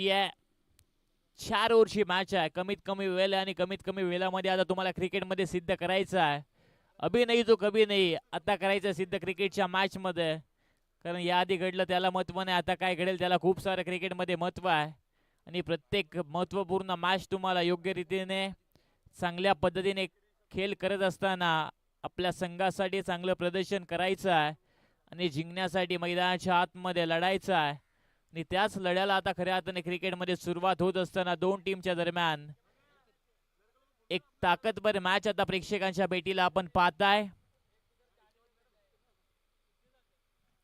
या 4 ओव्हरची मॅच आहे. कमीत कमी वेळ आणि कमीत कमी वेळामध्ये आता तुम्हाला क्रिकेटमध्ये सिद्ध करायचं आहे. अभी नाही तो कभी नाही, आता करायचं सिद्ध क्रिकेटच्या मॅचमध्ये. कारण याआधी घडलं त्याला महत्व नाही, आता काय घडेल त्याला खूप सारं क्रिकेटमध्ये महत्व आहे. आणि प्रत्येक महत्त्वपूर्ण मॅच तुम्हाला योग्य रीतीने चांगल्या पद्धतीने खेळ करत असताना आपल्या संघासाठी चांगलं प्रदर्शन करायचं आहे आणि जिंकण्यासाठी मैदानाच्या आतमध्ये लढायचं आहे. आणि त्याच लढ्याला आता खऱ्या अर्थाने क्रिकेटमध्ये सुरुवात होत असताना दोन टीमच्या दरम्यान एक ताकदवर मॅच आता प्रेक्षकांच्या भेटीला आपण पाहताय.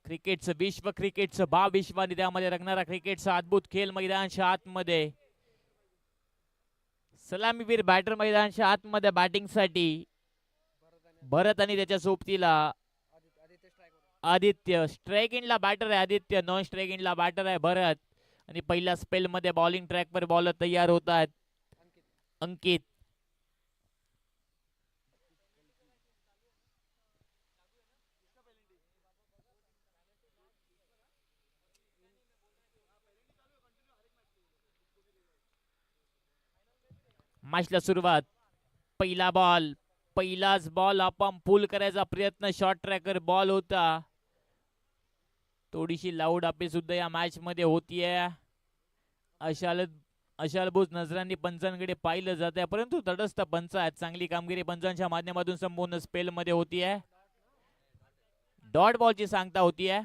क्रिकेटचं विश्व, क्रिकेटचं भावविश्व आणि त्यामध्ये रंगणारा क्रिकेटचा अद्भुत खेळ मैदानाच्या आतमध्ये. सलामीवीर बॅटर मैदानाच्या आतमध्ये बॅटिंगसाठी भरत आणि त्याच्या सोबतीला आदित्य. स्ट्राईक इनला बॅटर आहे आदित्य, नॉन स्ट्राईक इनला बॅटर आहे भरत. आणि पहिल्या स्पेल मध्ये बॉलिंग ट्रॅकवर बॉलर तयार होत आहेत अंकित. मॅचला सुरुवात. पहिला बॉल, पहिलाच बॉल आपण पुल करायचा प्रयत्न, शॉर्ट ट्रॅकर बॉल होता. थोडीशी लाऊड आपली सुद्धा या मॅच मध्ये होतीये. अशालभूत नजरांनी पंचांकडे पाहिलं जात आहे, परंतु तटस्थ पंच आहेत. चांगली कामगिरी पंचांच्या माध्यमातून संपूर्ण स्पेल मध्ये होतीये. डॉट बॉलची सांगता होतीये.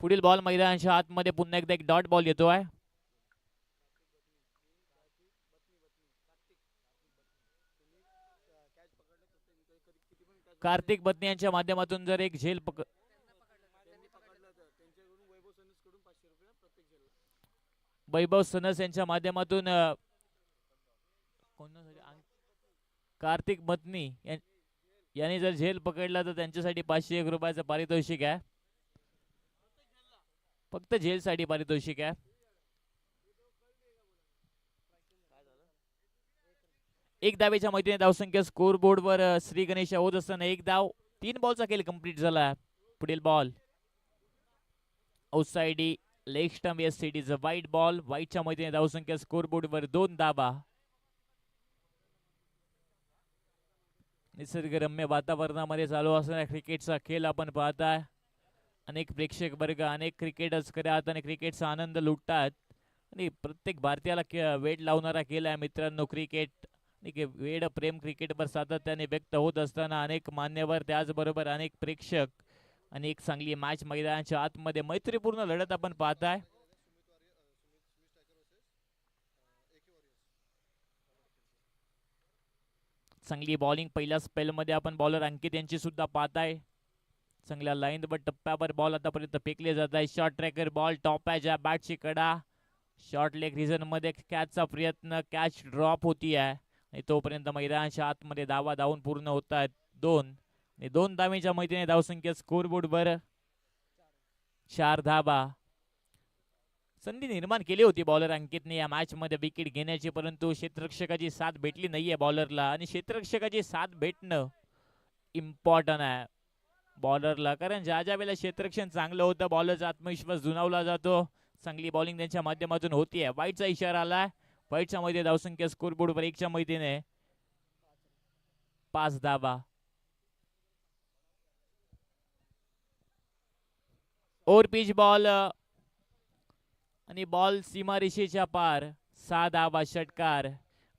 पुढील बॉल मैदानाच्या आतमध्ये पुन्हा एकदा एक डॉट बॉल येतोय. कार्तिक बत्नी यांच्या माध्यमातून जर एक झेल वैभव सनस यांच्या माध्यमातून कार्तिक बत्नी यांनी जर झेल पकडला तर त्यांच्यासाठी 501 रुपयाचं पारितोषिक आहे. फक्त झेलसाठी पारितोषिक आहे. एक धावेच्या मैत्रिणी धावसंख्या स्कोर बोर्डवर श्री गणेश होत असताना एक धाव. 3 बॉलचा खेळ कंप्लीट झाला. पुढील बॉल आउटसाइड लेग स्टंप, एस सिटीचा वाईट बॉल. वाईटच्या मैत्रिणी धावसंख्या स्कोर बोर्डवर 2 धावा. निसर्गरम्य वातावरणामध्ये चालू असणाऱ्या क्रिकेटचा खेळ आपण पाहताय. अनेक प्रेक्षक वर्ग, अनेक क्रिकेटर्स खऱ्या अर्थाने क्रिकेटचा आनंद लुटतात आणि प्रत्येक भारतीयाला वेळ लावणारा खेळ आहे मित्रांनो क्रिकेट. वेळ प्रेम क्रिकेटवर सातत्याने व्यक्त होत असताना अनेक मान्यवर, त्याचबरोबर अनेक प्रेक्षक आणि एक चांगली मॅच मैदानाच्या आतमध्ये मैत्रीपूर्ण लढत आपण पाहताय. चांगली बॉलिंग पहिल्या स्पेल मध्ये आपण बॉलर अंकित यांची सुद्धा पाहताय. चांगल्या लाईन वर टप्प्यावर बॉल आतापर्यंत फेकले जात आहे. शॉर्ट ट्रॅकर बॉल, टॉप आहे बॅटची कडा. शॉर्ट लेग रिझन मध्ये कॅचचा प्रयत्न, कॅच ड्रॉप होती आहे आणि तोपर्यंत मैदानाच्या आतमध्ये धावा धावून पूर्ण होत आहेत 2. आणि 2 धावेच्या मैत्रिणी धावसंख्या स्कोर बोर्ड वर 4 धावा. संधी निर्माण केली होती बॉलर अंकितने या मॅच मध्ये विकेट घेण्याची, परंतु क्षेत्ररक्षकाची साथ भेटली नाहीये बॉलरला. आणि क्षेत्ररक्षकाची साथ भेटणं इम्पॉर्टंट आहे बॉलरला, कारण ज्या ज्या वेळेला क्षेत्ररक्षण चांगलं होतं बॉलरचा आत्मविश्वास जुनावला जातो. चांगली बॉलिंग त्यांच्या माध्यमातून होतीये. वाईटचा इशारा आलाय. वाईटच्या मध्ये धावसंख्या स्कोर बोर्डवर 1च्या मैत्रीने 5 धावा. ओव्हर पिच बॉल आणि बॉल सीमारेषेच्या पार. 6 धावा. षटकार.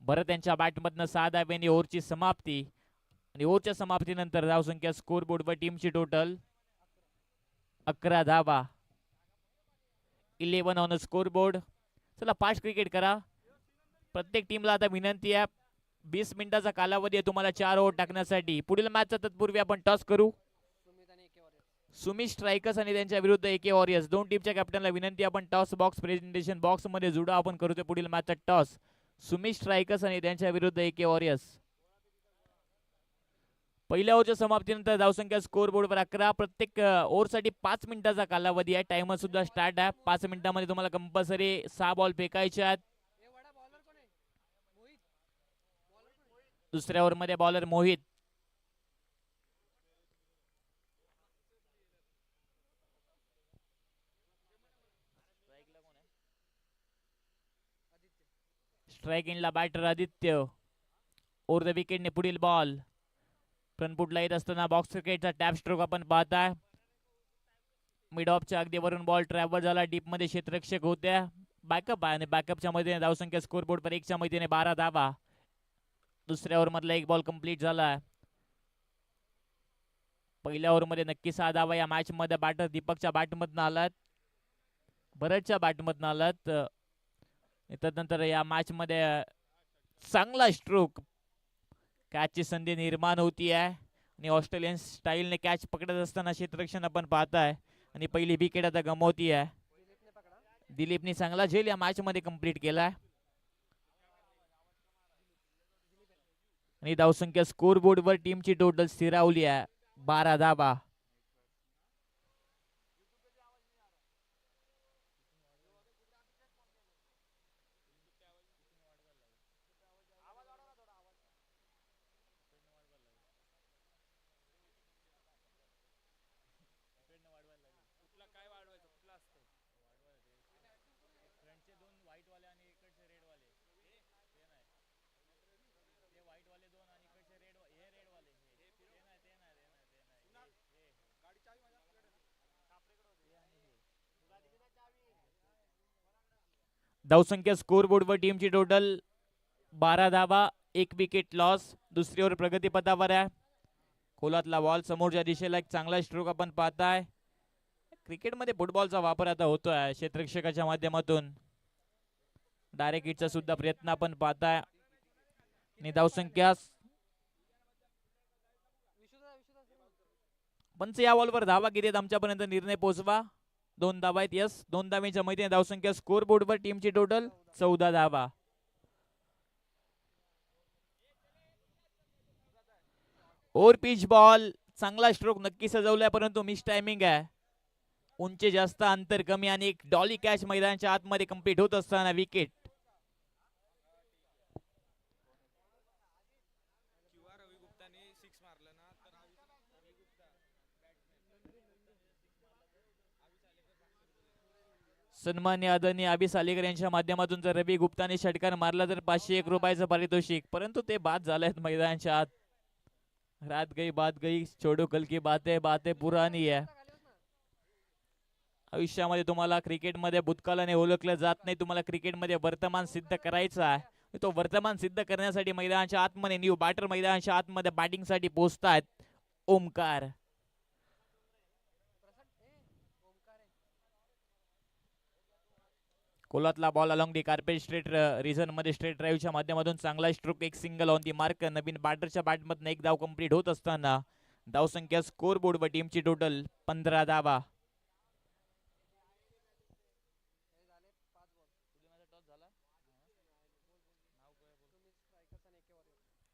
भरत यांच्या बॅटमधनं 6 धाव्यांनी ओव्हरची समाप्ती. आणि ओव्हरच्या समाप्तीनंतर धावसंख्या स्कोर बोर्डवर टीमची टोटल 11 धावा. 11 ऑन स्कोर बोर्ड. चला फास्ट क्रिकेट करा. प्रत्येक टीमला आता विनंती आहे, 20 मिनिटाचा कालावधी आहे तुम्हाला 4 ओव्हर टाकण्यासाठी. पुढील मॅचचा तत्पूर्वी आपण टॉस करू. सुमित स्ट्रायकर्स आणि त्यांच्या विरुद्ध AK वॉरियर्स. 2 टीमच्या कॅप्टनला विनंती, आपण टॉस बॉक्स प्रेझेंटेशन बॉक्स मध्ये जुडा. आपण करू पुढील मॅचचा टॉस. सुमित स्ट्रायकर्स आणि त्यांच्या विरुद्ध AK वॉरियर्स. पहिल्या ओव्हरच्या समाप्तीनंतर धावसंख्या स्कोर बोर्डवर 11. प्रत्येक ओव्हरसाठी 5 मिनिटाचा कालावधी आहे. टाइमर सुद्धा स्टार्ट आहे. 5 मिनिटांमध्ये तुम्हाला कंपल्सरी 6 बॉल फेकायचे आहेत. दुसऱ्या ओव्हरमध्ये बॉलर मोहित. स्ट्राईक इनला बॅटर आदित्य. ओव्हर द विकेटने पुढील बॉल. फ्रंटफुटला येत असताना बॉक्स क्रिकेटचा टॅप स्ट्रोक आपण पाहताय. मिड ऑफच्या अगदी वरून बॉल ट्रॅव्हल झाला. डीप मध्ये क्षेत्ररक्षक होत्या. बॅकअप आहे आणि बॅकअपच्या मध्ये धावसंख्या स्कोरबोर्ड पर 1च्या मध्येने 12 धावा. दुसऱ्या ओव्हर मधला एक बॉल कंप्लीट झाला. पहिल्या ओव्हर मध्ये नक्की 6 धावा या मॅच मध्ये बॅटर दीपकच्या बॅटमधून आलात. भरतच्या बॅटमधून आलात. त्यानंतर या मॅच मध्ये चांगला स्ट्रोक. कॅचची संधी निर्माण होती आहे आणि ऑस्ट्रेलियन स्टाईलने कॅच पकडत असताना क्षेत्ररक्षण आपण पाहताय आणि पहिली विकेट आता गमवती आहे. दिलीपने चांगला झेल या मॅच मध्ये कंप्लीट केलाय आणि धावसंख्या स्कोर बोर्ड वर टीमची टोटल स्थिरावली आहे 12 धावा. धावसंख्या स्कोर बोर्ड वर टीमची टोटल 12 धावा, 1 विकेट लॉस. दुसरी ओव्हर प्रगतीपथावर आहे. खोलातला बॉल समोरच्या दिशेला एक चांगला स्ट्रोक आपण पाहताय. क्रिकेटमध्ये फुटबॉलचा वापर आता होतोय क्षेत्ररक्षकाच्या माध्यमातून. डायरेक्ट हिटचा सुद्धा प्रयत्न आपण पाहताय आणि धावसंख्या पंच या बॉलवर धावा किती आहेत आमच्यापर्यंत निर्णय पोहोचवा. 2 धावा आहेत. यस, 2 धावेच्या मैदानी धावसंख्या स्कोर बोर्ड वर टीमची टोटल 14 धावा. ओव्हर पिच बॉल चांगला स्ट्रोक नक्की सजवलाय परंतु मिस टायमिंग आहे. उंची जास्त अंतर कमी आणि एक डॉली कॅच मैदानाच्या आतमध्ये कंप्लीट होत असताना विकेट. सन्मान्य आदरणीय अभि सालेकर यांच्या माध्यमातून जर रवी गुप्ताने षटकार मारला तर 501 रुपयाचं पारितोषिक, परंतु ते बाद झालेत मैदानाच्या आत. रात गई बात गई, छोडो कल की बातें पुरानी आहे. आयुष्यामध्ये तुम्हाला क्रिकेटमध्ये भूतकाळाने ओळखलं जात नाही, तुम्हाला क्रिकेटमध्ये वर्तमान सिद्ध करायचं आहे. तो वर्तमान सिद्ध करण्यासाठी मैदानाच्या आतमध्ये न्यू बॅटर मैदानाच्या आतमध्ये बॅटिंग साठी पोहोचतात. ओमकार कोलातला ball along the carpet straight region मध्ये स्ट्रेट ड्राईव्हच्या माध्यमातून चांगला स्ट्रोक. एक सिंगल ऑन दी मार्क. नवीन बॅटरच्या बॅटमधून एक धाव कंप्लीट होत असताना धावसंख्या स्कोर बोर्ड वर टीमची टोटल 15 धावा.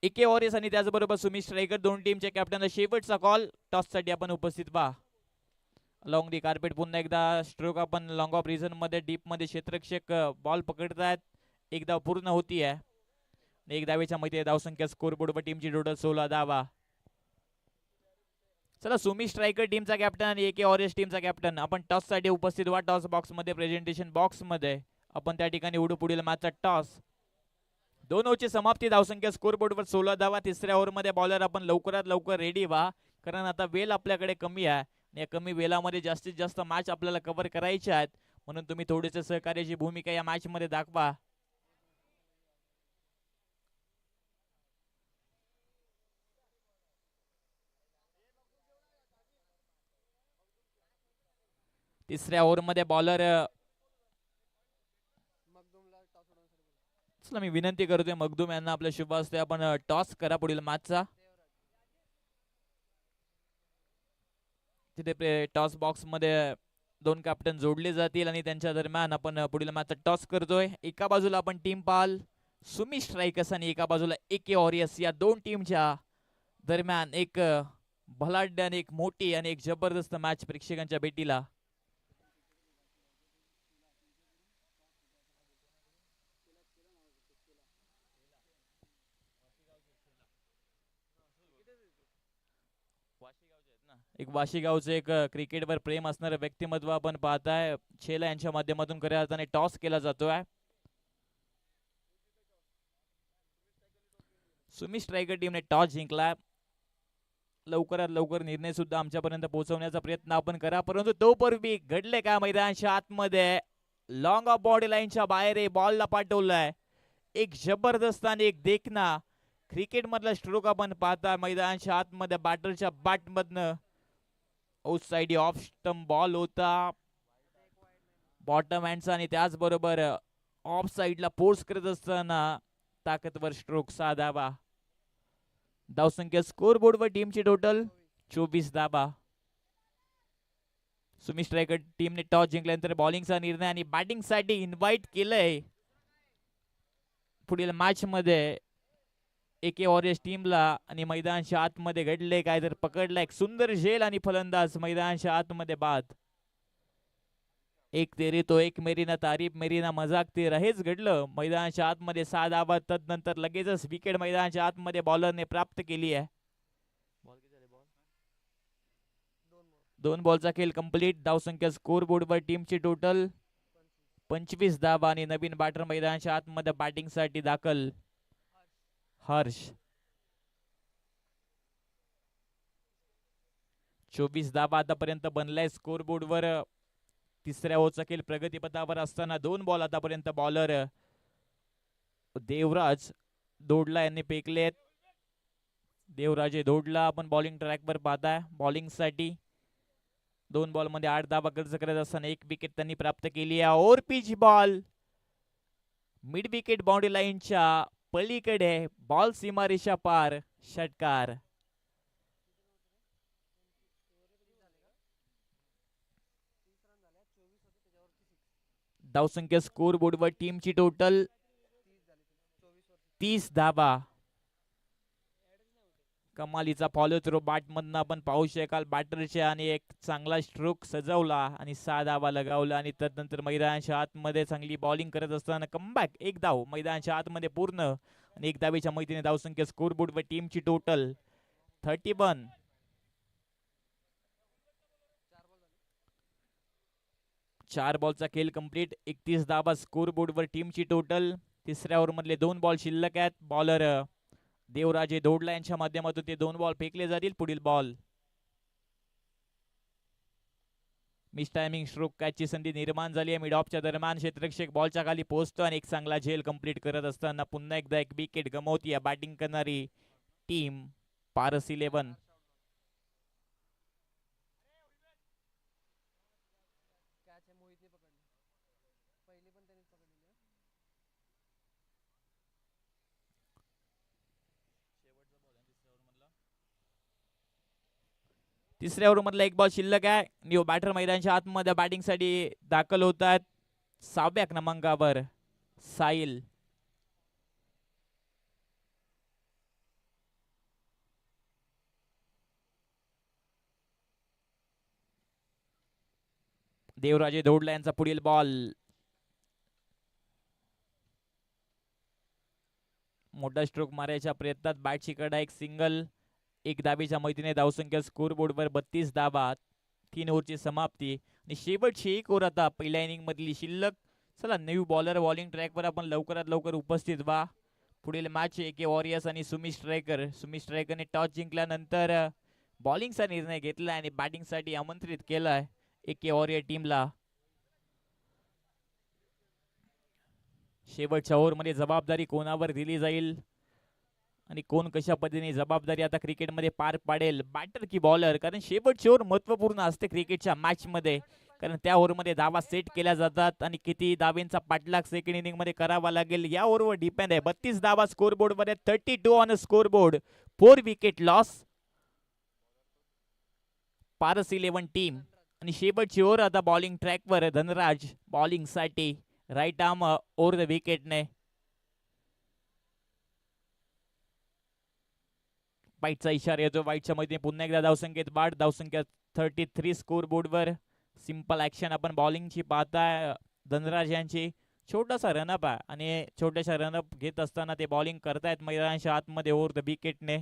एके वॉरियर्स आणि त्याचबरोबर सुमित स्ट्रायकर दोन टीमच्या कॅप्टनचा शेवटचा कॉल. टॉस साठी आपण उपस्थित व्हा. लॉंग दी कार्पेट पुन्हा एकदा स्ट्रोक आपण लॉंग ऑफ रिझन मध्ये डीप मध्ये क्षेत्ररक्षक बॉल पकडतायत. एक धाव पूर्ण होती आहे. एक धावेच्या मध्ये धावसंख्या स्कोर बोर्ड वर टीमची टोटल 16 धावा. चला, सुमित स्ट्रायकर टीमचा कॅप्टन आणि एके वॉरियर्स टीमचा कॅप्टन आपण टॉस साठी उपस्थित व्हा. टॉस बॉक्स मध्ये प्रेझेंटेशन बॉक्स मध्ये आपण त्या ठिकाणी उडू पुढील मॅचचा टॉस. 2 ओव्हरची समाप्ती. धावसंख्या स्कोर बोर्ड वर 16 धावा. तिसऱ्या ओव्हर मध्ये बॉलर आपण लवकरात लवकर रेडी व्हा, कारण आता वेळ आपल्याकडे कमी आहे. या कमी वेळामध्ये जास्तीत जास्त मॅच आपल्याला कव्हर करायचे आहेत, म्हणून तुम्ही थोडेसे सहकार्याची भूमिका या मॅच मध्ये दाखवा. तिसऱ्या ओव्हर मध्ये बॉलर चला मी विनंती करतोय मखदूम यांना आपल्या शुभ हस्ते आपण टॉस करा पुढील मॅचचा. तिथे टॉस बॉक्स मध्ये 2 कॅप्टन जोडले जातील आणि त्यांच्या दरम्यान आपण पुढील मॅचचा टॉस करतोय. एका बाजूला आपण टीम पाल सुमित स्ट्रायकर्स आणि एका बाजूला एके वॉरियर्स. या 2 टीमच्या दरम्यान एक भलाढ्य आणि एक मोठी आणि एक जबरदस्त मॅच प्रेक्षकांच्या भेटीला. एक वाशी गावचे एक क्रिकेटवर प्रेम असणारे व्यक्तिमत्व आपण पाहताय. छेला यांच्या माध्यमातून खऱ्या अर्थाने टॉस केला जातोय. सुमित स्ट्रायकर टीमने टॉस जिंकला. लवकरात लवकर निर्णय सुद्धा आमच्यापर्यंत पोहोचवण्याचा प्रयत्न आपण करा, परंतु तोपूर्वी घडले का मैदानाच्या आतमध्ये लॉंग ऑफ बॉडी लाईनच्या बाहेर बॉलला पाठवलाय. एक जबरदस्त आणि एक देखना क्रिकेट मधला स्ट्रोक आपण पाहता. मैदानाच्या आतमध्ये बॅटरच्या बॅट मधनं out side off stump ball होता बॉटम हँडचा आणि त्याचबरोबर ऑफ साइडला फोर्स करत असताना ताकदवर स्ट्रोक साधावा. धावसंख्या स्कोर बोर्डवर टीमची टोटल 24 धावा. सुमित स्ट्रायकर टीमने टॉस जिंकल्यानंतर बॉलिंगचा निर्णय आणि बॅटिंग साठी इन्व्हाइट केलंय. पुढील मॅच मध्ये एके वॉरियर्स टीमला आणि मैदानाच्या आतमध्ये घडले काय तर पकडला एक सुंदर झेल आणि फलंदाज मैदानाच्या आतमध्ये बाद. एक तेरी तो एक मेरी ना तारीफ मेरी ना मजाक ते हेच घडलं. मैदानाच्या आतमध्ये 6 धावा. तदनंतर लगेचच विकेट मैदानाच्या आतमध्ये बॉलरने प्राप्त केली आहे. 2 बॉलचा खेळ कंप्लीट. धावसंख्या स्कोर बोर्डवर टीमची टोटल 25 धावा आणि नवीन बॅटर मैदानाच्या आतमध्ये बॅटिंग साठी दाखल हर्ष. 24 धावा आतापर्यंत बनलाय स्कोर बोर्डवर. तिसऱ्या ओव्हरचा खेळ प्रगतीपथावर असताना 2 बॉल आतापर्यंत बॉलर देवराज दोडला यांनी फेकलेत. देवराजे दोडला आपण बॉलिंग ट्रॅकवर पाहताय. बॉलिंग साठी 2 बॉल मध्ये 8 धावा खर्च करत असताना 1 विकेट त्यांनी प्राप्त केली आहे. Over pitch ball mid wicket boundary लाईनच्या पलीकडे बॉल सीमारेषा पार षटकार. धावसंख्या स्कोर बोर्डवर टीमची टोटल 30 धावा. कमालीचा फॉलो थ्रो बॅट मधनं आपण पाहू शकाल. बॅटरच्या आणि एक चांगला स्ट्रोक सजवला आणि 6 धावा लगावला आणि त्यानंतर मैदानाच्या आतमध्ये चांगली बॉलिंग करत असताना कमबॅक 1 धाव मैदानाच्या आतमध्ये पूर्ण आणि 1 धावेच्या मैत्रीने धावसंख्या स्कोर बोर्डवर टीमची टोटल 31. 4 बॉलचा खेळ कंप्लीट. 31 धावा स्कोर बोर्डवर टीमची टोटल. तिसऱ्या ओव्हर मधले 2 बॉल शिल्लक आहेत. बॉलर देवराजे दोडला यांच्या माध्यमातून ते 2 बॉल फेकले जातील. पुढील बॉल मिस टायमिंग स्ट्रोक कॅचची संधी निर्माण झाली आहे. मिड ऑफच्या दरम्यान क्षेत्ररक्षक बॉलच्या खाली पोहोचतो आणि एक चांगला झेल कंप्लीट करत असताना पुन्हा एकदा एक विकेट गमावती बॅटिंग करणारी टीम पारस 11. तिसऱ्या ओव्हर मधला 1 बॉल शिल्लक आहे. न्यू बॅटर मैदानाच्या आतमध्ये बॅटिंग साठी दाखल होतात. 6व्या क्रमांकावर साहिल. देवराजे दोडला यांचा पुढील बॉल मोठा स्ट्रोक मारायच्या प्रयत्नात बॅटची कडा एक सिंगल. 1 धावेच्या मैत्रीने धावसंख्या स्कोर बोर्डवर 32 धावा. 3 ओव्हरची समाप्ती आणि शेवटची 1 ओव्हर आता पहिल्या इनिंग मधली शिल्लक. चला न्यू बॉलर बॉलिंग ट्रॅकवर आपण लवकरात लवकर उपस्थित व्हा. पुढील मॅच एके वॉरियर्स आणि सुमित स्ट्रायकर. सुमित स्ट्रायकरने टॉस जिंकल्यानंतर बॉलिंगचा निर्णय घेतला आणि बॅटिंग साठी आमंत्रित केलाय एके वॉरियर टीमला. शेवटच्या ओव्हर मध्ये जबाबदारी कोणावर दिली जाईल आणि कोण कशा पद्धतीने जबाबदारी आता क्रिकेटमध्ये पार पाडेल, बॅटर की बॉलर. कारण शेवटची ओव्हर महत्वपूर्ण असते क्रिकेटच्या मॅच मध्ये. कारण त्या ओव्हर मध्ये धावा सेट केल्या जातात आणि किती धावेंचा पाठलाग सेकंड इनिंग मध्ये करावा लागेल या ओव्हरवर डिपेंड आहे. 32 धावा स्कोर बोर्ड मध्ये. 32 on scoreboard. 4 wicket loss. Paras 11 team आणि शेवटची ओव्हर आता बॉलिंग ट्रॅकवर धनराज बॉलिंग साठी. राईट आर्म ओव्हर द विकेटने. वाईटचा इशारा येतो. वाईटच्या मध्ये पुन्हा एकदा धावसंख्येत वाढ. धावसंख्या 33 स्कोर बोर्डवर. सिंपल ऍक्शन आपण बॉलिंगची पाहताय. धनराज यांची छोटासा रनअप आहे आणि छोट्याशा रनअप घेत असताना ते बॉलिंग करतायत मैदानाच्या आतमध्ये ओव्हर द विकेटने.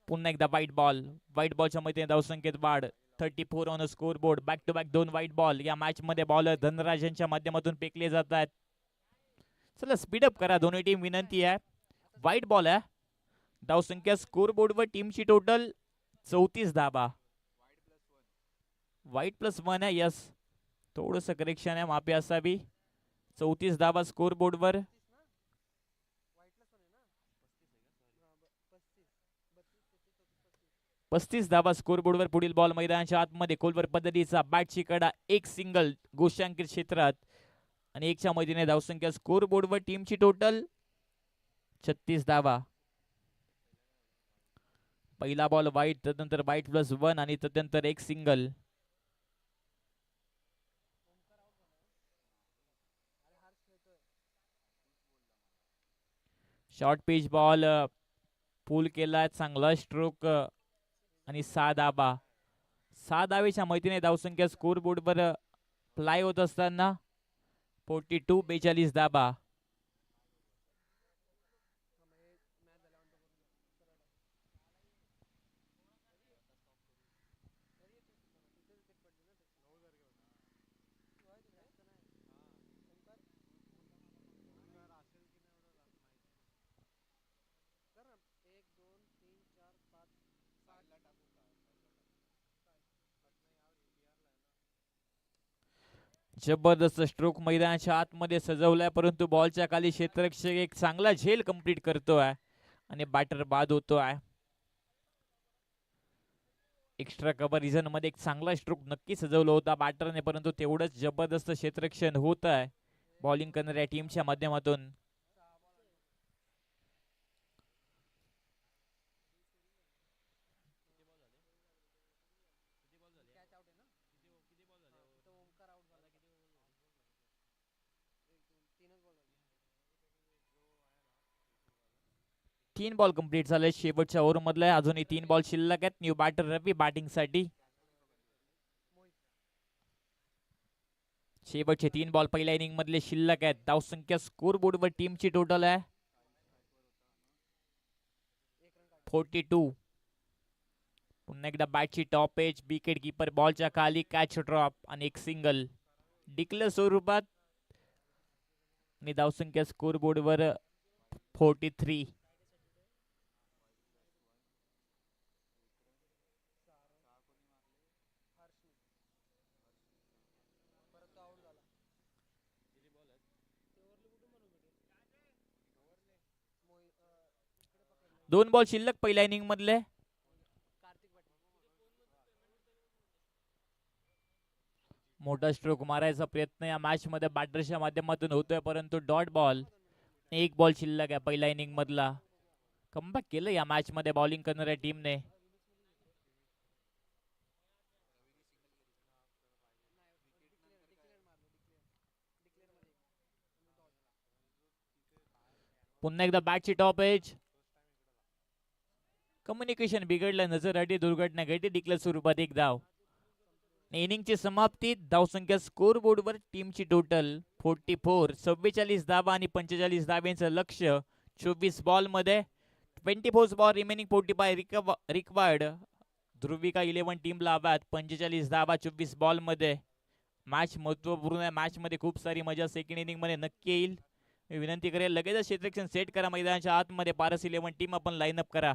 पुन्हा एकदा व्हाईट बॉल. व्हाईट बॉलच्या मध्ये धावसंख्येत वाढ. 34 on scoreboard. Back to back 2 white ball या मॅच मध्ये बॉलर धनराजांच्या माध्यमातून फेकले जात आहेत. चला स्पीडअप करा, दोन्ही टीम विनंती आहे. व्हाईट बॉल आहे. धावसंख्या स्कोर बोर्डवर टीमची टोटल 34 धाबा. व्हाईट प्लस 1 आहे. यस, थोडंसं करेक्शन आहे, माफी असावी. 34 धाबा स्कोर बोर्डवर. 35 धाबा स्कोर बोर्डवर. पुढील बॉल मैदानाच्या आतमध्ये खोलवर पद्धतीचा, बॅटची कडा, एक सिंगल गोष्टांकित क्षेत्रात आणि 1च्या मदतीने धावसंख्या स्कोर बोर्डवर टीमची टोटल 36 धाबा. पहिला बॉल वाईट, तदनंतर वाईट प्लस 1 आणि तदनंतर एक सिंगल. शॉर्ट पिच बॉल पुल केलाय, चांगला स्ट्रोक आणि 6 धाबा. 6 धावेच्या मैत्रीने धावसंख्या स्कोर बोर्डवर फ्लाय होत असताना 42 42 धाबा. जबरदस्त स्ट्रोक मैदानाच्या आतमध्ये सजवलाय, परंतु बॉलच्या खाली क्षेत्ररक्षक एक चांगला झेल कंप्लीट करतोय आणि बॅटर बाद होतोय. एक्स्ट्रा कव्हर रिझन मध्ये एक चांगला स्ट्रोक नक्की सजवला होता बॅटरने, परंतु तेवढंच जबरदस्त क्षेत्ररक्षण होत आहे बॉलिंग करणाऱ्या टीमच्या माध्यमातून. तीन बॉल कंप्लीट झाले शेवटच्या ओव्हर मधले. अजूनही 3 बॉल शिल्लक आहेत. न्यू बॅटर रवी बॅटिंग साठी. शेवटचे 3 बॉल पहिल्या इनिंग मधले शिल्लक आहेत. धावसंख्या स्कोर बोर्डवर टीमची टोटल आहे 42. पुन्हा एकदा बॅटची टॉप एज, विकेट कीपर बॉलच्या खाली, कॅच ड्रॉप आणि एक सिंगल डिक्लेअर स्वरूपात. आणि धावसंख्या स्कोर बोर्डवर 43. दोन बॉल शिल्लक पहिल्या इनिंग मधले. मोठा स्ट्रोक मारायचा प्रयत्न या मॅच मध्ये बॅटरच्या माध्यमातून होतोय, परंतु डॉट बॉल. एक बॉल शिल्लक आहे पहिल्या इनिंग मधला. कमबॅक केलं या मॅच मध्ये बॉलिंग करणाऱ्या टीमने. पुन्हा एकदा बॅटची टॉप एज. कम्युनिकेशन बिघडलं, नजर अडी, दुर्घटना घडली. डिक्लेअर स्वरूपात एक धाव. इनिंगची समाप्ती. धावसंख्या स्कोर बोर्डवर टीमची टोटल 44. 44 धावा आणि 45 धाब्यांचं लक्ष्य 24 बॉल मध्ये. 24 बॉल रिमेनिंग, 45 रिक्वायर्ड. ध्रुविका 11 टीमला हव्यात. 45 धावा 24 बॉल मध्ये. मॅच महत्वपूर्ण आहे. मॅच मध्ये खूप सारी मजा सेकंड इनिंग मध्ये नक्की येईल. मी विनंती करेल लगेच क्षेत्ररक्षण सेट करा मैदानाच्या आतमध्ये. पारस 11 टीम आपण लाईन अप करा.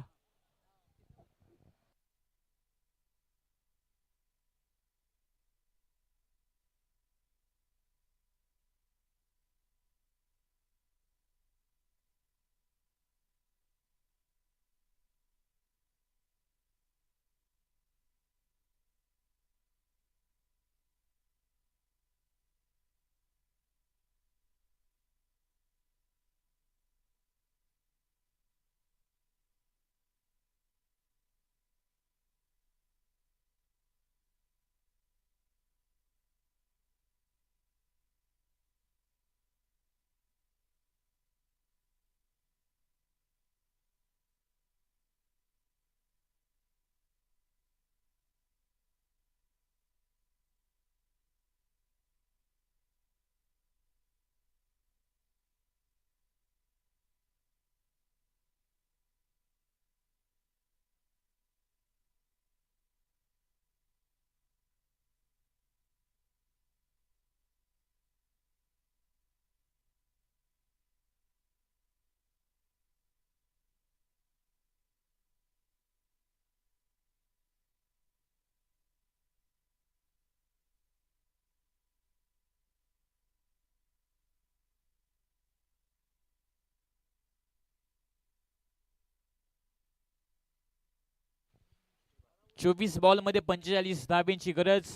24 बॉल मध्ये 45 धाब्यांची गरज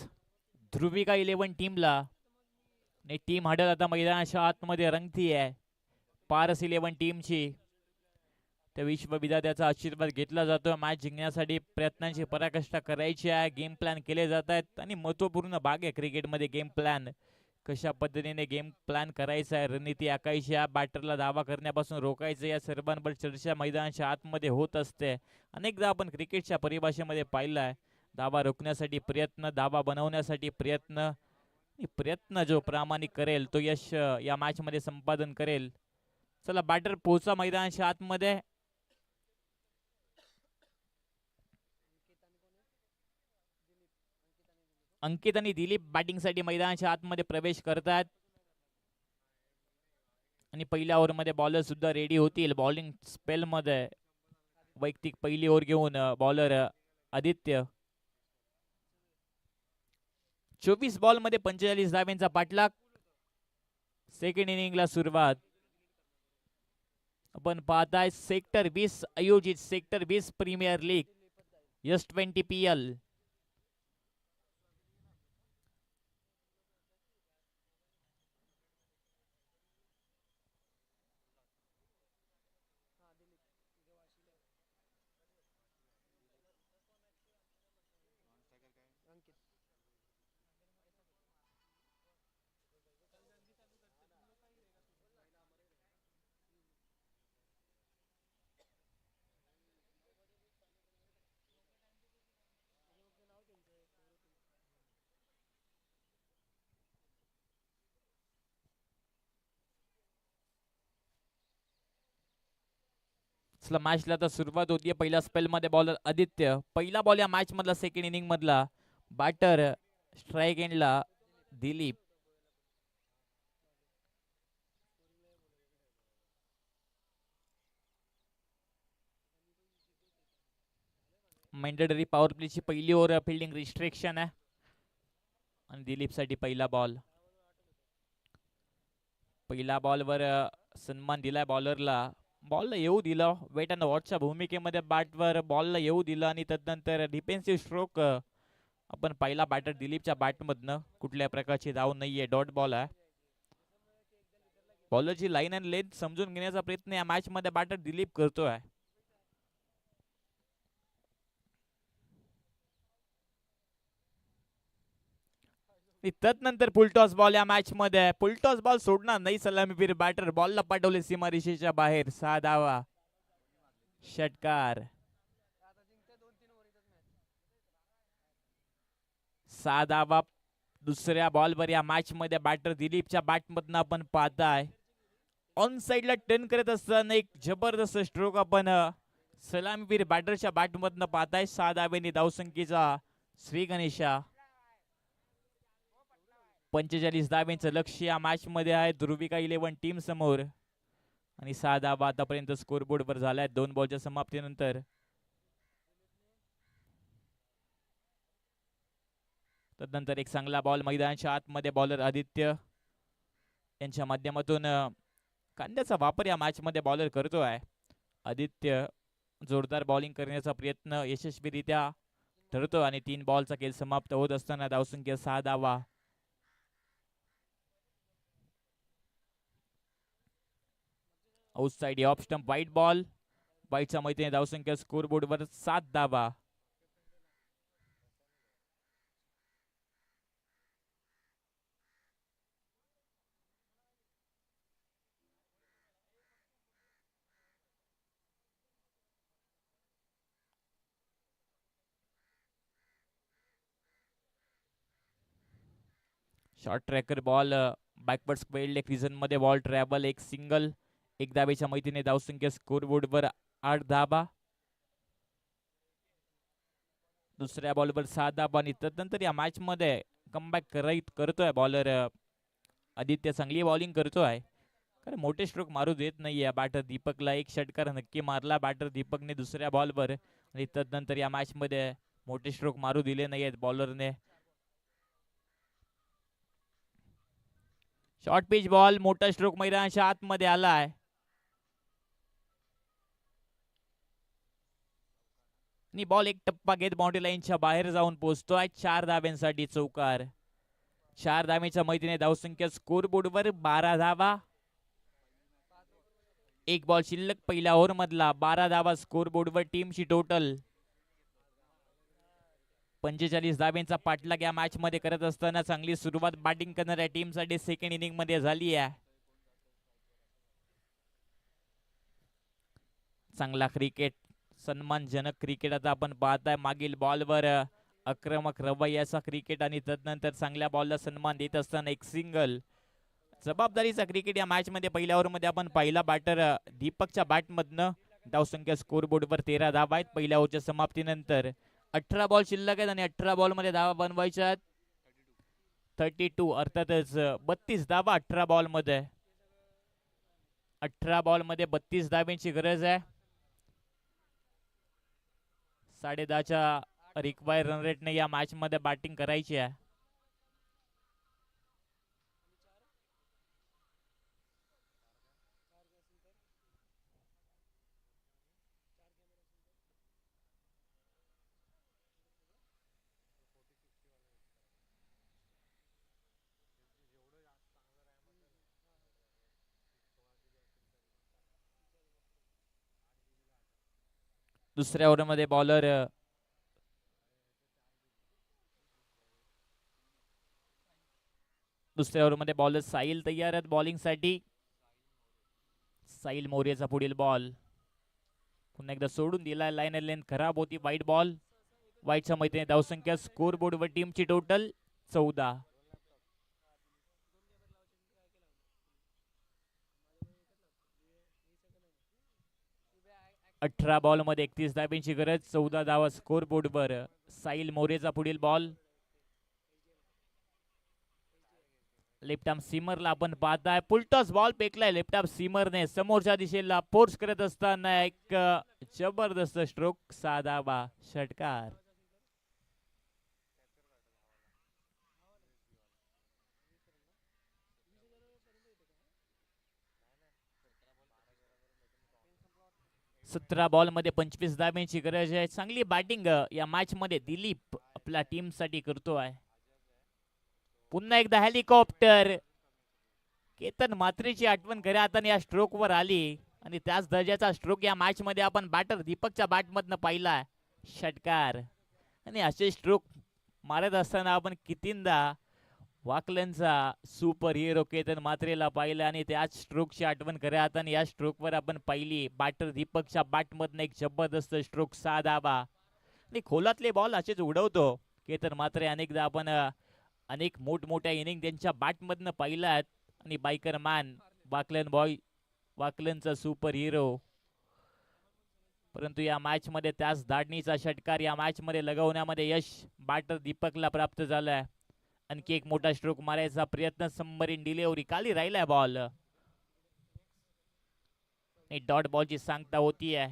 ध्रुविका 11 टीमला. आणि टीम हडल आता मैदानाच्या आतमध्ये रंगती आहे पारस 11 टीमची. त्या विश्वविद्यालयाचा आशीर्वाद घेतला जातो. मॅच जिंकण्यासाठी प्रयत्नांची पराकाष्ठा करायची आहे. गेम प्लॅन केले जात आहेत आणि महत्वपूर्ण भाग आहे क्रिकेटमध्ये गेम प्लॅन. कशा पद्धतीने गेम प्लॅन करायचा आहे, रणनीती आखायची आहे, बॅटरला दावा करण्यापासून रोखायचं, या सर्वांवर चर्चा मैदानाच्या आतमध्ये होत असते. अनेकदा आपण क्रिकेटच्या परिभाषेमध्ये पाहिलं आहे, दावा रोखण्यासाठी प्रयत्न, दावा बनवण्यासाठी प्रयत्न. प्रयत्न जो प्रामाणिक करेल तो यश या मॅच मध्ये संपादन करेल. चला बॅटर पोहोचा मैदानाच्या आतमध्ये. अंकित आणि दिलीप बॅटिंग साठी मैदानाच्या आतमध्ये प्रवेश करतात आणि पहिल्या ओव्हर मध्ये बॉलर सुद्धा रेडी होतील. बॉलिंग स्पेल मध्ये वैयक्तिक पहिली ओव्हर घेऊन बॉलर आदित्य. 24 बॉल मध्ये 45 धाब्यांचा पाठलाग. सेकंड इनिंगला सुरुवात. आपण पाहताय सेक्टर 20 आयोजित sector 20 premier league S20 PL. मॅचला आता सुरुवात होतीये. पहिल्या स्पेल मध्ये बॉलर आदित्य. पहिला बॉल या मॅच मधला सेकंड इनिंग मधला. बॅटर स्ट्राइक एंडला दिलीप. मॅन्डेटरी पॉवर प्लेची पहिली ओव्हर फिल्डिंग रिस्ट्रिक्शन आहे आणि दिलीप साठी पहिला बॉल. पहिल्या बॉलवर सन्मान दिलाय बॉलरला. बॉलला येऊ दिलं, वेट अँड वॉचच्या भूमिकेमध्ये बॅटवर बॉलला येऊ दिलं आणि तदनंतर डिफेन्सिव्ह स्ट्रोक आपण पहिला बॅटर दिलीपच्या बॅटमधनं. कुठल्या प्रकारची धाव नाहीये, डॉट बॉल आहे. बॉलरची लाईन अँड लेंथ समजून घेण्याचा प्रयत्न या मॅच मध्ये बॅटर दिलीप करतोय. तदनंतर फुलटॉस बॉल या मॅच मध्ये. फुलटॉस बॉल सोडणार नाही सलामीवीर बॅटर. बॉलला पाठवले सीमारेषेच्या बाहेर. 6 धावा, षटकार. 6 धावा दुसऱ्या बॉलवर या मॅच मध्ये बॅटर दिलीपच्या बॅटमधनं आपण पाहताय. ऑन साइडला टर्न करत असताना एक जबरदस्त स्ट्रोक आपण सलामीवीर बॅटरच्या बॅटमधनं पाहताय. 6 धाव्यांनी धावसंख्येचा श्री गणेशा. 45 धाव्यांचं लक्ष या मॅच मध्ये आहे ध्रुविका 11 टीम समोर. आणि 6 धावा आतापर्यंत स्कोरबोर्ड वर झाल्यात 2 बॉलच्या समाप्तीनंतर. तदनंतर एक चांगला बॉल मैदानाच्या आतमध्ये बॉलर आदित्य यांच्या माध्यमातून. कांद्याचा वापर या मॅच मध्ये बॉलर करतोय आदित्य. जोरदार बॉलिंग करण्याचा प्रयत्न यशस्वीरित्या ठरतो आणि 3 बॉलचा खेळ समाप्त होत असताना धावसंख्या 6 धावा. Outside off stump wide ball. वाईटच्या मैत्रीने धावसंख्या स्कोरबोर्ड वर 7 धावा. Short tracker ball backward square leg region मध्ये बॉल ट्रॅव्हल. एक सिंगल. 1 धावेच्या मैत्रीने धावसंख्या स्कोरबोर्ड वर 8 धावा. दुसऱ्या बॉलवर 6 धावा आणि तदनंतर या मॅच मध्ये कमबॅक करतोय बॉलर आदित्य. चांगली बॉलिंग करतोय. कारण मोठे स्ट्रोक मारू देत नाहीये बॅटर दीपकला. एक षटकार नक्की मारला बॅटर दीपकने दुसऱ्या बॉलवर आणि तदनंतर या मॅच मध्ये मोठे स्ट्रोक मारू दिले नाहीयेत बॉलरने. Short pitch ball. मोठा स्ट्रोक मैदानाच्या आतमध्ये आलाय. आणि बॉल एक टप्पा घेत बाउंड्री लाईनच्या बाहेर जाऊन पोहोचतोय. 4 धाब्यांसाठी चौकार. 4 धावेच्या मैत्रीने धावसंख्या स्कोर बोर्डवर 12 धावा. एक बॉल शिल्लक पहिल्या ओव्हर मधला. 12 धावा स्कोर बोर्डवर टीमची टोटल. 45 धाब्यांचा पाठलाग या मॅच मध्ये करत असताना चांगली सुरुवात बॅटिंग करणाऱ्या टीम साठी सेकंड इनिंग मध्ये झाली आहे. चांगला क्रिकेट, सन्मानजनक क्रिकेट आता आपण पाहताय. मागील बॉलवर आक्रमक रवैयाचा क्रिकेट आणि तदनंतर चांगल्या बॉलला सन्मान देत असताना एक सिंगल. जबाबदारीचा क्रिकेट या मॅच मध्ये पहिल्या ओव्हर मध्ये आपण पहिला बॅटर दीपकच्या बॅट मधनं. धावसंख्या स्कोर बोर्डवर 13 धावा आहेत पहिल्या ओव्हरच्या समाप्तीनंतर. 18 बॉल शिल्लक आहेत आणि 18 बॉल मध्ये धावा बनवायच्या 32, अर्थातच 32 धावा 18 बॉल मध्ये. 18 बॉल मध्ये 32 धाब्यांची गरज आहे. 10.5च्या रिक्वायर रन रेटने या मॅच मध्ये बॅटिंग करायची आहे. दुसऱ्या ओव्हर मध्ये बॉलर साहिल तयार आहेत बॉलिंग साठी. साहिल मोरेचा पुढील बॉल पुन्हा एकदा सोडून दिला. लाईन लेंथ खराब होती. वाईट बॉल. वाईटच्या मैत्रीने धावसंख्या स्कोर बोर्डवर टीमची टोटल 14. 18 बॉल मध्ये 31 धाब्यांची गरज. 14 धावा स्कोर बोर्डवर. साहिल मोरेचा पुढील बॉल. लेफ्ट आर्म सीमरला आपण पाहताय. पुलटॉस बॉल फेकलाय लेफ्ट आर्म सीमरने समोरच्या दिशेला फोर्स करत असताना एक जबरदस्त स्ट्रोक. 6 धावा षटकार. सतरा बॉल मध्ये 25 धाब्यांची गरज आहे. चांगली बॅटिंग या मॅच मध्ये दिलीप आपल्या टीम साठी करतोय. पुन्हा एकदा हेलिकॉप्टर. केतन मात्रेची आठवण खऱ्या अर्थाने या स्ट्रोक वर आली आणि त्याच दर्जाचा स्ट्रोक या मॅच मध्ये आपण बॅटर दीपकच्या बॅट मधनं पाहिला. षटकार. आणि असे स्ट्रोक मारत असताना आपण कितींदा वाकलनचा सुपर हिरो केतन मात्रेला पाहिलं आणि त्याच स्ट्रोकची आठवण खऱ्या अर्थाने या स्ट्रोक वर आपण पाहिली. बॅटर दीपकच्या बॅट मधनं एक जबरदस्त स्ट्रोक. 6 धावा. आणि खोलातले बॉल असेच उडवतो केतन मात्रे. अनेकदा आपण अनेक मोठमोठ्या इनिंग त्यांच्या बॅट मधनं पाहिल्यात. आणि बायकर मॅन वाकलन बॉय, वाकलनचा सुपर हिरो. परंतु या मॅच मध्ये त्याच धाडणीचा षटकार या मॅच मध्ये लगवण्यामध्ये यश बॅटर दीपकला प्राप्त झालाय. आणखी एक मोठा स्ट्रोक मारायचा प्रयत्न. Submarine delivery. खाली राहिलाय बॉल. डॉट बॉलची सांगता होतीये.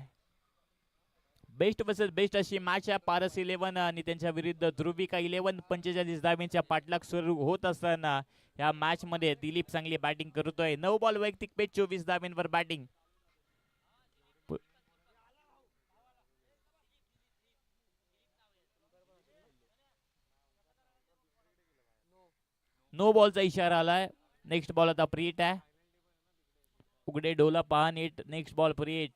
बेस्ट वर्सेस बेस्ट अशी मॅच आहे. पारस 11 आणि त्यांच्या विरुद्ध ध्रुविका 11. 45 धाब्यांच्या पाठलाग सुरू होत असताना या मॅच मध्ये दिलीप चांगली बॅटिंग करतोय. 9 बॉल वैयक्तिक पेच 24 धाब्यांवर बॅटिंग. नो बॉलचा इशारा आलाय. नेक्स्ट बॉल आता प्रीट आहे. उघडे डोला पहा नीट. Next ball प्रीट.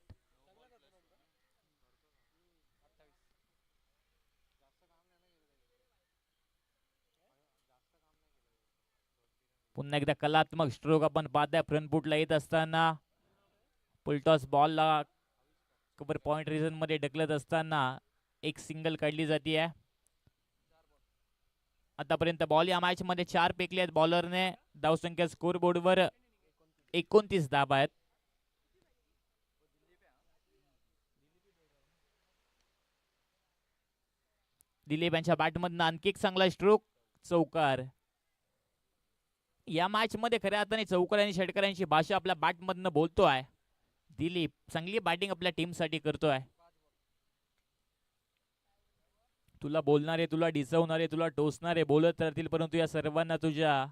पुन्हा एकदा कलात्मक स्ट्रोक आपण पाहताय. फ्रंट फुटला येत असताना पुलटॉस बॉलला कव्हर पॉइंट रिजन मध्ये ढकलत असताना एक सिंगल काढली जाते. आतापर्यंत बॉल या मॅच मध्ये 4 फेकले आहेत बॉलरने. धावसंख्या स्कोर बोर्डवर 29 धाबा आहेत. दिलीप यांच्या बॅटमधनं आणखी एक चांगला स्ट्रोक. चौकार. या मॅच मध्ये खऱ्या अर्थाने चौकार आणि षटकारांची भाषा आपल्या बॅटमधनं बोलतोय. दिलीप चांगली बॅटिंग आपल्या टीम साठी करतोय. तुला बोलणारे, तुला डिसवणारे, तुला टोचणारे बोलत राहतील, परंतु या सर्वांना तुझ्या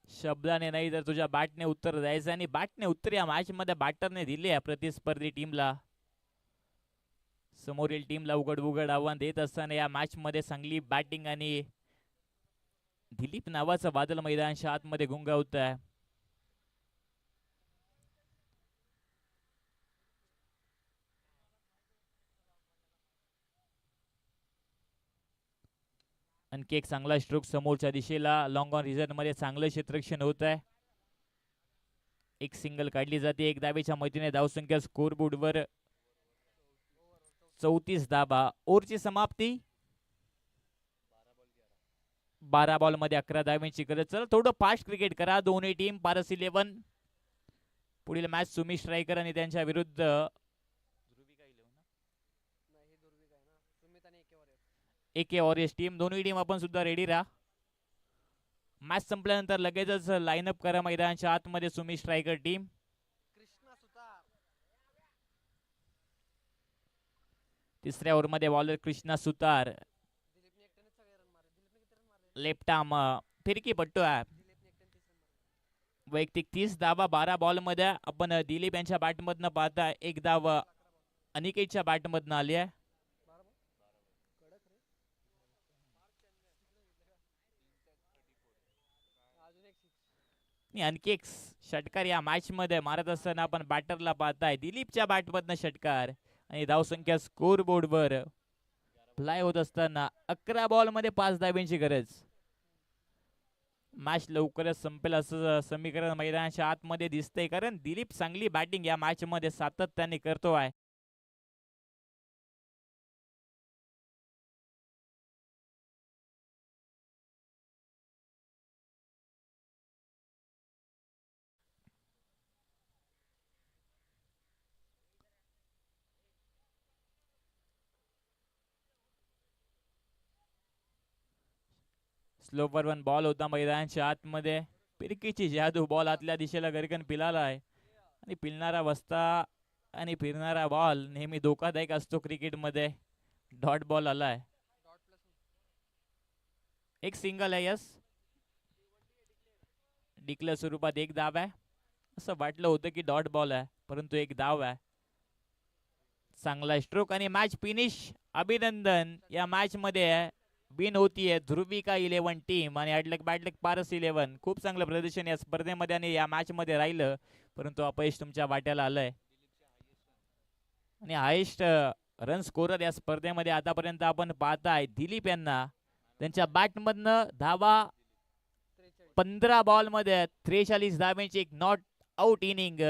शब्दाने नाही तर तुझ्या बॅटने उत्तर द्यायचं. आणि बॅटने उत्तर या मॅच मध्ये बॅटरने दिले प्रतिस्पर्धी टीमला. समोरील टीमला उघड उघड आव्हान देत असताना या मॅच मध्ये चांगली बॅटिंग आणि दिलीप नावाचा बादल मैदानाच्या आतमध्ये गुंगावत आहे. आणखी एक चांगला स्ट्रोक समोरच्या दिशेला लॉंग ऑन रिझन मध्ये चांगलं क्षेत्ररक्षण होत आहे. एक सिंगल काढली जाते. एक धावेच्या मदतीने धावसंख्या स्कोर बोर्डवर 34 धावा. ओव्हरची समाप्ती 12 बॉल मध्ये 11 धावांची गरज. चला थोडं फास्ट क्रिकेट करा दोन्ही टीम. पारस 11 पुढील मॅच सुमी स्ट्रायकर आणि त्यांच्या विरुद्ध एके वॉरियर्स टीम. दोन्ही टीम आपण सुद्धा रेडी राहा. मॅच संपल्यानंतर लगेचच लाईनअप करा मैदानाच्या आतमध्ये सुमी स्ट्रायकर टीम. तिसऱ्या ओव्हरमध्ये bowler Krishna Sutar. Left arm फिरकी पट्टू आहे. वैयक्तिक 30 धावा 12 बॉल मध्ये आपण दिलीप यांच्या बॅटमधनं पाहता. एक धाव अनिकेतच्या बॅटमधनं आली आहे. आणखी एक षटकार या मॅच मध्ये मारत असताना आपण बॅटरला पाहताय. दिलीपच्या बॅटमधनं षटकार आणि धावसंख्या स्कोर बोर्डवर फ्लाय होत असताना 11 बॉल मध्ये 5 धावांची गरज. मॅच लवकरच संपेल असं समीकरण मैदानाच्या आतमध्ये दिसतंय, कारण दिलीप चांगली बॅटिंग या मॅच मध्ये सातत्याने करतो आहे. स्लोवर वन बॉल होता मैदानाच्या आतमध्ये. फिरकीची जादू. बॉल आतल्या दिशेला गरकन पिलाला आहे आणि पिलणारा वस्ता आणि फिरणारा बॉल नेहमी धोकादायक असतो क्रिकेटमध्ये. डॉट बॉल आलाय. एक सिंगल आहे. यस, डिक्लेअर स्वरूपात एक धाव आहे. असं वाटलं होतं की डॉट बॉल आहे, परंतु एक धाव आहे. चांगला स्ट्रोक आणि मॅच फिनिश. अभिनंदन. या मॅच मध्ये विन होतीये ध्रुविका 11 टीम आणि अडलक बॅटलक पारस 11. खूप चांगलं प्रदर्शन या स्पर्धेमध्ये आणि या मॅच मध्ये राहिलं, परंतु अपयश तुमच्या वाट्याला आलंय. आणि हायेस्ट रन स्कोरर या स्पर्धेमध्ये आतापर्यंत आपण पाहताय दिलीप यांना. त्यांच्या बॅटमधनं धावा 15 बॉल मध्ये 43 धावांची एक नॉट आउट इनिंग.